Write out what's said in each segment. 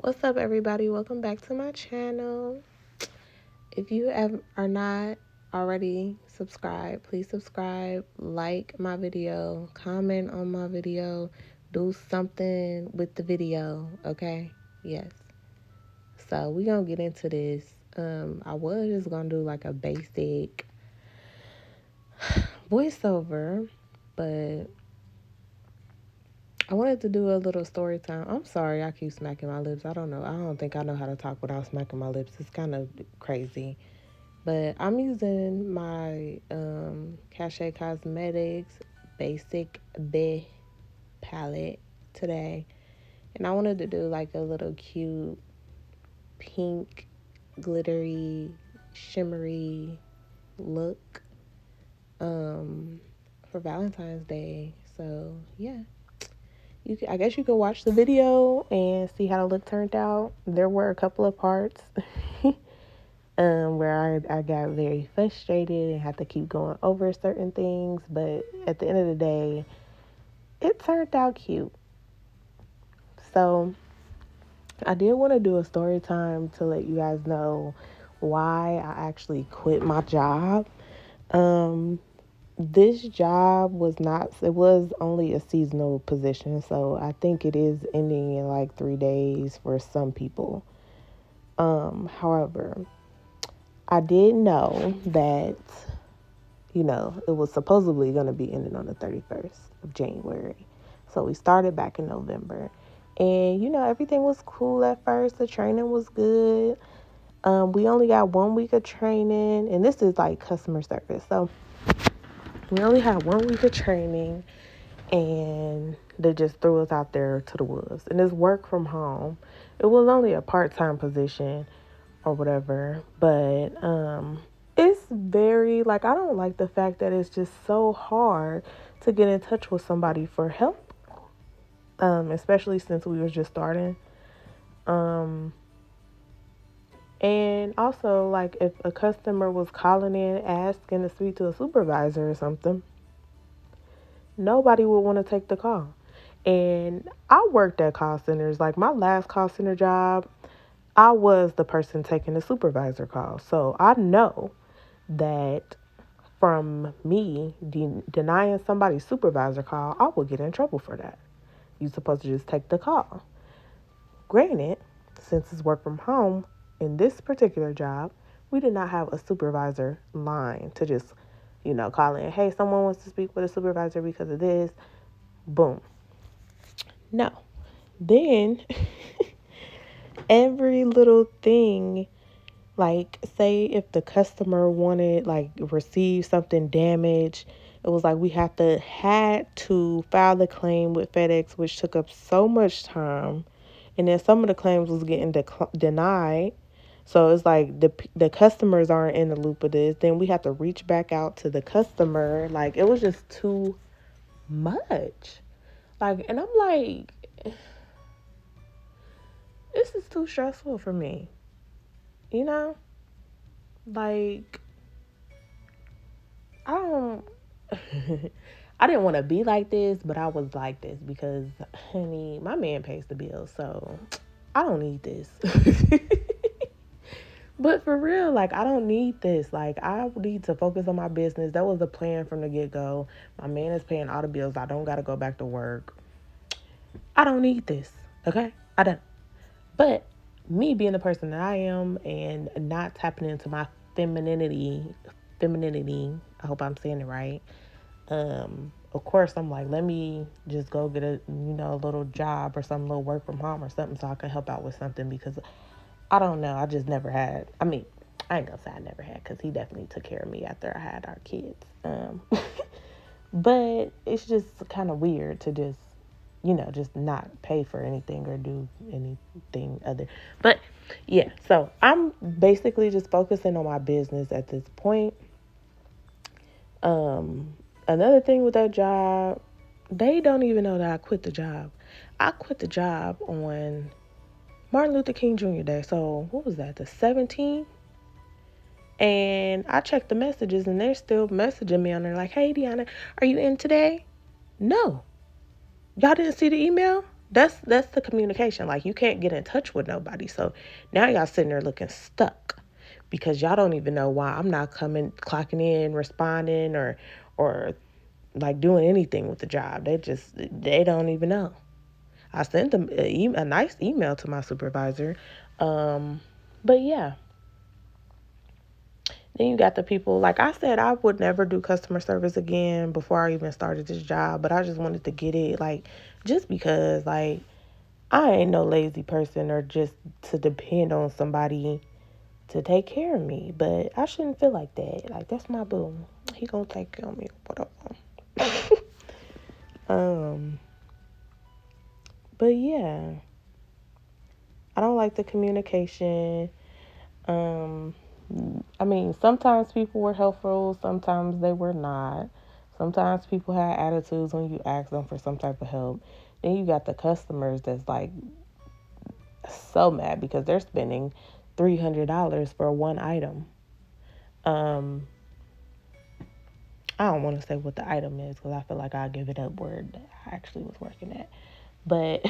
What's up, everybody? Welcome back to my channel. If you are not already subscribed, please subscribe, like my video, comment on my video, do something with the video, okay? Yes. So we're going to get into this. I was just going to do like a basic voiceover, but I wanted to do a little story time. I'm sorry, I keep smacking my lips. I don't think I know how to talk without smacking my lips. It's kind of crazy. But I'm using my CACHÉT Cosmetics Basic B palette today. And I wanted to do like a little cute pink, glittery, shimmery look for Valentine's Day. So, yeah. I guess you can watch the video and see how the look turned out. There were a couple of parts where I got very frustrated and had to keep going over certain things. But at the end of the day, it turned out cute. So I did want to do a story time to let you guys know why I actually quit my job. This job it was only a seasonal position, so I think it is ending in like 3 days for some people. However, I did know that, it was supposedly going to be ending on the 31st of January. So we started back in November. And, everything was cool at first. The training was good. We only got 1 week of training, and this is like customer service. So we only had 1 week of training, and they just threw us out there to the wolves. And it's work from home. It was only a part-time position or whatever, but it's very, I don't like the fact that it's just so hard to get in touch with somebody for help, especially since we were just starting. And also, if a customer was calling in asking to speak to a supervisor or something, nobody would want to take the call. And I worked at call centers. Like, my last call center job, I was the person taking the supervisor call. So I know that from me denying somebody's supervisor call, I will get in trouble for that. You're supposed to just take the call. Granted, since it's work from home, in this particular job, we did not have a supervisor line to just, call in. Hey, someone wants to speak with a supervisor because of this. Boom. No. Then every little thing, say if the customer wanted, receive something damaged, it was we had to file the claim with FedEx, which took up so much time. And then some of the claims was getting denied. So it's the customers aren't in the loop of this. Then we have to reach back out to the customer. It was just too much. And I'm like, this is too stressful for me. I don't, I didn't want to be like this, but I was like this because, honey, my man pays the bills, so I don't need this. But for real, I don't need this. I need to focus on my business. That was the plan from the get-go. My man is paying all the bills. I don't got to go back to work. I don't need this, okay? I don't. But me being the person that I am and not tapping into my femininity, I hope I'm saying it right. Of course, I'm let me just go get a little job or some little work from home or something so I can help out with something, because I don't know. I just never had. I mean, I ain't gonna say I never had, because he definitely took care of me after I had our kids. But it's just kind of weird to just not pay for anything or do anything other. But yeah, so I'm basically just focusing on my business at this point. Another thing with that job, they don't even know that I quit the job. I quit the job on Martin Luther King Jr. Day. So what was that, the 17th? And I checked the messages and they're still messaging me on there hey, Deanna, are you in today? No. Y'all didn't see the email? That's the communication. Like, you can't get in touch with nobody. So now y'all sitting there looking stuck because y'all don't even know why I'm not coming, clocking in, responding, or like doing anything with the job. They don't even know. I sent them a nice email to my supervisor. But yeah. Then you got the people, like I said, I would never do customer service again before I even started this job, but I just wanted to get it, like, just because, like, I ain't no lazy person or just to depend on somebody to take care of me, but I shouldn't feel like that. Like, that's my boo. He gonna take care of me, whatever. um, but yeah, I don't like the communication. Um, I mean, sometimes people were helpful, sometimes they were not. Sometimes people had attitudes when you ask them for some type of help. Then you got the customers that's like so mad because they're spending $300 for one item. Um, I don't want to say what the item is because I feel like I'll give it up where I actually was working at. But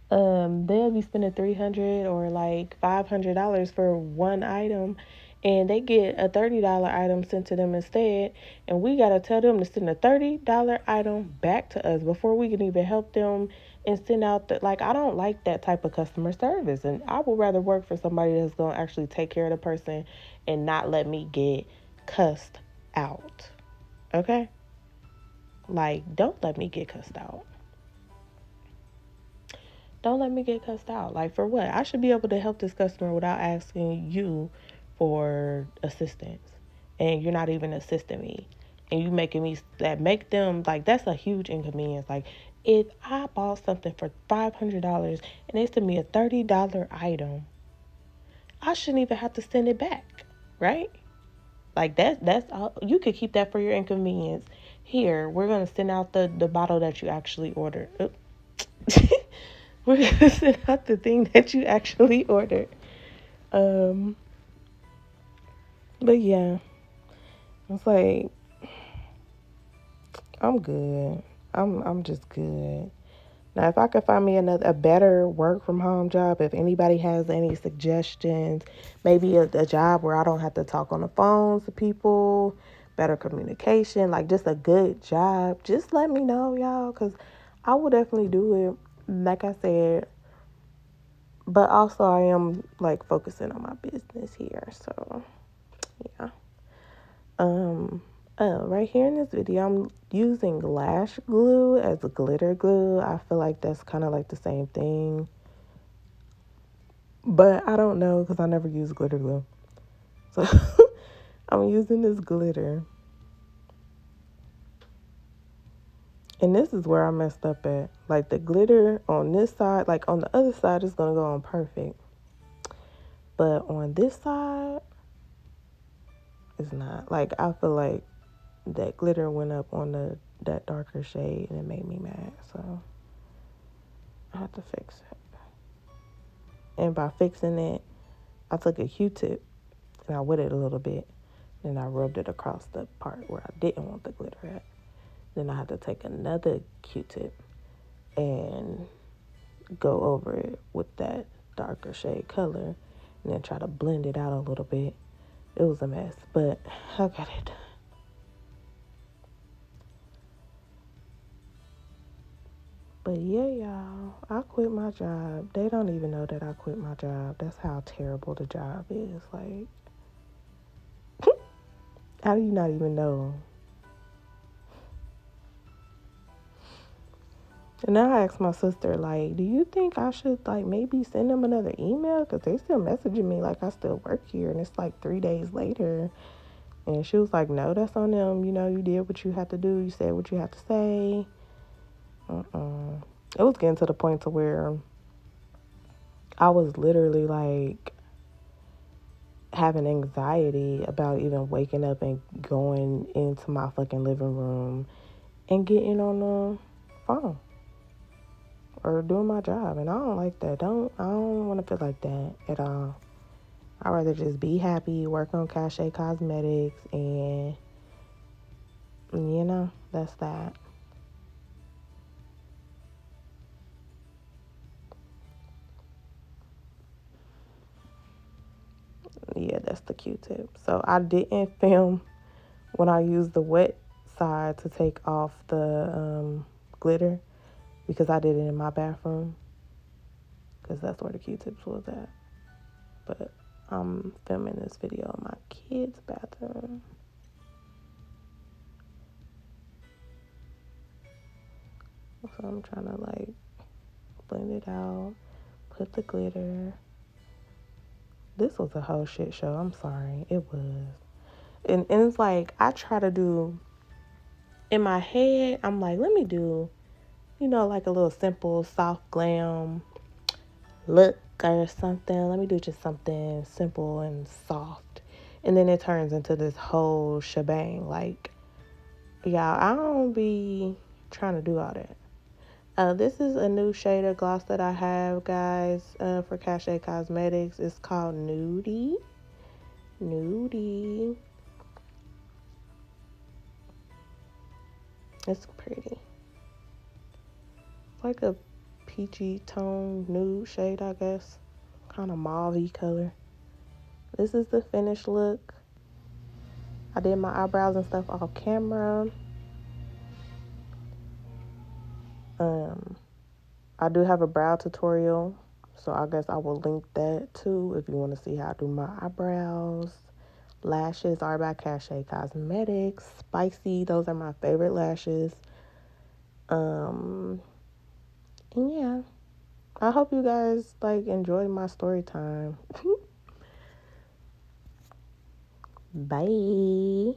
they'll be spending $300 or like $500 for one item, and they get a $30 item sent to them instead, and we gotta tell them to send a $30 item back to us before we can even help them and send out the, like, I don't like that type of customer service, and I would rather work for somebody that's gonna actually take care of the person and not let me get cussed out. Okay? Like, don't let me get cussed out. Don't let me get cussed out. Like, for what? I should be able to help this customer without asking you for assistance. And you're not even assisting me. And you making me, that make them, like, that's a huge inconvenience. Like, if I bought something for $500 and they send me a $30 item, I shouldn't even have to send it back. Right? Like, that's all. You could keep that for your inconvenience. Here, we're going to send out the bottle that you actually ordered. We're gonna send out the thing that you actually ordered. Um, but yeah, it's like I'm good. I'm just good. Now, if I could find me a better work from home job, if anybody has any suggestions, maybe a job where I don't have to talk on the phone to people, better communication, like just a good job, just let me know, y'all, because I will definitely do it. Like I said, but also I am like focusing on my business here. So yeah. Um right here in this video I'm using lash glue as a glitter glue. I feel like that's kind of like the same thing. But I don't know because I never use glitter glue. So I'm using this glitter. And this is where I messed up at. Like the glitter on this side, like on the other side is gonna go on perfect. But on this side, it's not. Like I feel like that glitter went up on that darker shade and it made me mad. So I have to fix it. And by fixing it, I took a Q-tip and I wet it a little bit. Then I rubbed it across the part where I didn't want the glitter at. Then I had to take another Q-tip and go over it with that darker shade color and then try to blend it out a little bit. It was a mess, but I got it done. But yeah, y'all, I quit my job. They don't even know that I quit my job. That's how terrible the job is. Like, how do you not even know? And now I asked my sister, like, do you think I should, like, maybe send them another email? Because they still messaging me like I still work here. And it's like 3 days later. And she was like, no, that's on them. You know, you did what you had to do. You said what you had to say. It was getting to the point to where I was literally, like, having anxiety about even waking up and going into my fucking living room and getting on the phone or doing my job. And I don't like that. I don't want to feel like that at all. I'd rather just be happy, work on CACHÉT Cosmetics, and, you know, that's that. Yeah, that's the Q-tip. So I didn't film when I used the wet side to take off the glitter because I did it in my bathroom because that's where the Q-tips was at. But I'm filming this video in my kid's bathroom. So I'm trying to like blend it out, put the glitter. This was a whole shit show. I'm sorry. It was. And it's like I try to do in my head, I'm like, let me do, like a little simple, soft glam look or something. Let me do just something simple and soft. And then it turns into this whole shebang. Like, y'all, I don't be trying to do all that. This is a new shade of gloss that I have, guys, for CACHÉT Cosmetics. It's called Nudie. Nudie. It's pretty. It's like a peachy tone nude shade, I guess. Kind of mauve-y color. This is the finished look. I did my eyebrows and stuff off camera. I do have a brow tutorial, so I guess I will link that too if you want to see how I do my eyebrows. Lashes are by CACHÉT Cosmetics. Spicy, those are my favorite lashes. And yeah, I hope you guys like enjoy my story time. Bye.